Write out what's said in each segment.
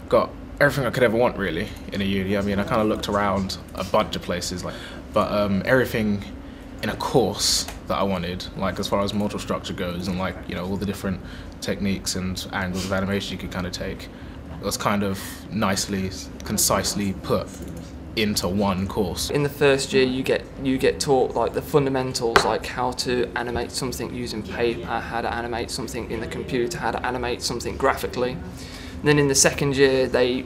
got everything I could ever want really in a uni. I mean, I kind of looked around a bunch of places, but everything in a course that I wanted, like as far as model structure goes, and like, you know, all the different techniques and angles of animation you could kind of take, was kind of nicely, concisely put into one course. In the first year you get taught like the fundamentals, like how to animate something using paper, how to animate something in the computer, how to animate something graphically. And then in the second year they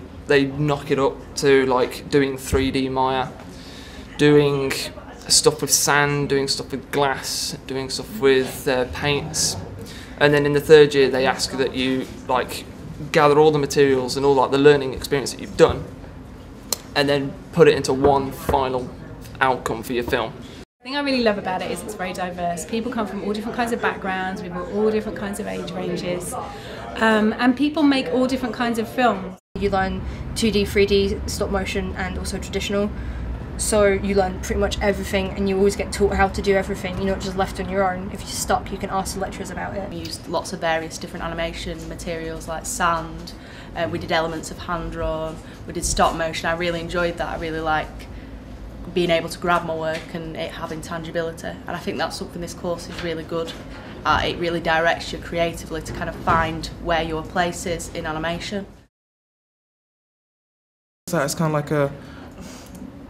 knock it up to like doing 3D Maya, doing stuff with sand, doing stuff with glass, doing stuff with paints. And then in the third year they ask that you like gather all the materials and all like the learning experience that you've done, and then put it into one final outcome for your film. The thing I really love about it is it's very diverse. People come from all different kinds of backgrounds, people all different kinds of age ranges, and people make all different kinds of films. You learn 2D, 3D, stop motion and also traditional. So you learn pretty much everything and you always get taught how to do everything. You're not just left on your own. If you're stuck, you can ask the lecturers about it. We used lots of various different animation materials like sand, we did elements of hand-drawn, we did stop motion. I really enjoyed that. I really like being able to grab my work and it having tangibility. And I think that's something this course is really good at. It really directs you creatively to kind of find where your place is in animation. So it's kind of like a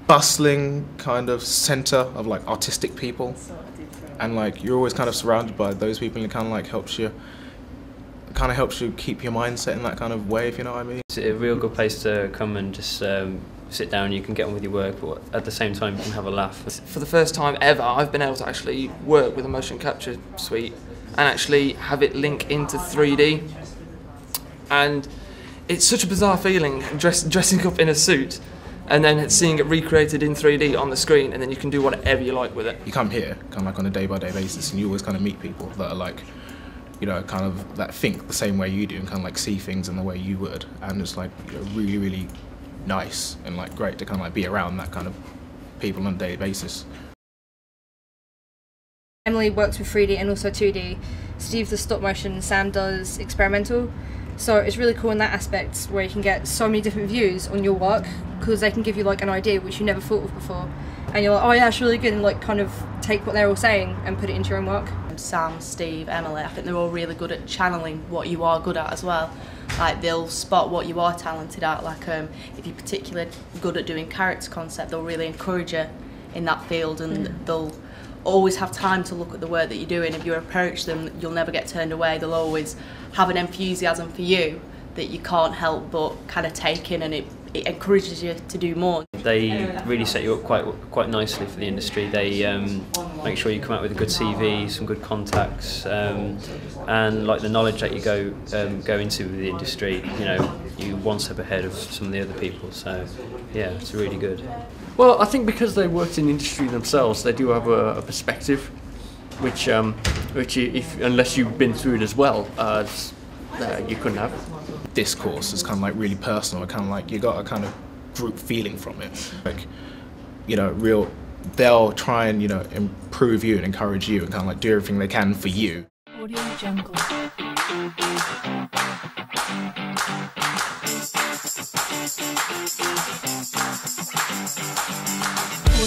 bustling kind of centre of like artistic people, and like you're always kind of surrounded by those people, and it kind of like helps you keep your mindset in that kind of way, if you know what I mean. It's a real good place to come and just sit down. You can get on with your work, but at the same time you can have a laugh. For the first time ever, I've been able to actually work with a motion capture suite and actually have it link into 3D, and it's such a bizarre feeling dressing up in a suit and then seeing it recreated in 3D on the screen, and then you can do whatever you like with it. You come here kind of like on a day-by-day basis, and you always kind of meet people that are like, you know, kind of that think the same way you do and kind of like see things in the way you would, and it's like, you know, really, really nice and like great to kind of like be around that kind of people on a daily basis. Emily works with 3D and also 2D. Steve does stop motion and Sam does experimental. So it's really cool in that aspect where you can get so many different views on your work, because they can give you like an idea which you never thought of before, and you're like, oh yeah, it's really good, and like kind of take what they're all saying and put it into your own work. Sam, Steve, Emily, I think they're all really good at channeling what you are good at as well. Like they'll spot what you are talented at, like if you're particularly good at doing character concept, they'll really encourage you in that field, and they'll always have time to look at the work that you're doing. If you approach them, you'll never get turned away. They'll always have an enthusiasm for you that you can't help but kind of take in, and it encourages you to do more. They really set you up quite nicely for the industry. They make sure you come out with a good CV, some good contacts, and like the knowledge that you go into the industry, you know, you're one step ahead of some of the other people. So yeah, it's really good. Well, I think because they worked in industry themselves, they do have a perspective, which unless you've been through it as well, you couldn't have. This course is kind of like really personal. Kind of like you got a kind of group feeling from it. Like, you know, they'll try and, you know, improve you and encourage you and kind of like do everything they can for you. Audio Jungle. Audio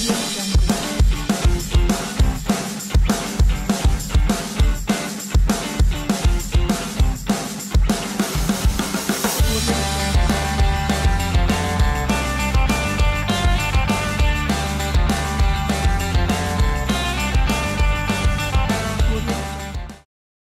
Jungle.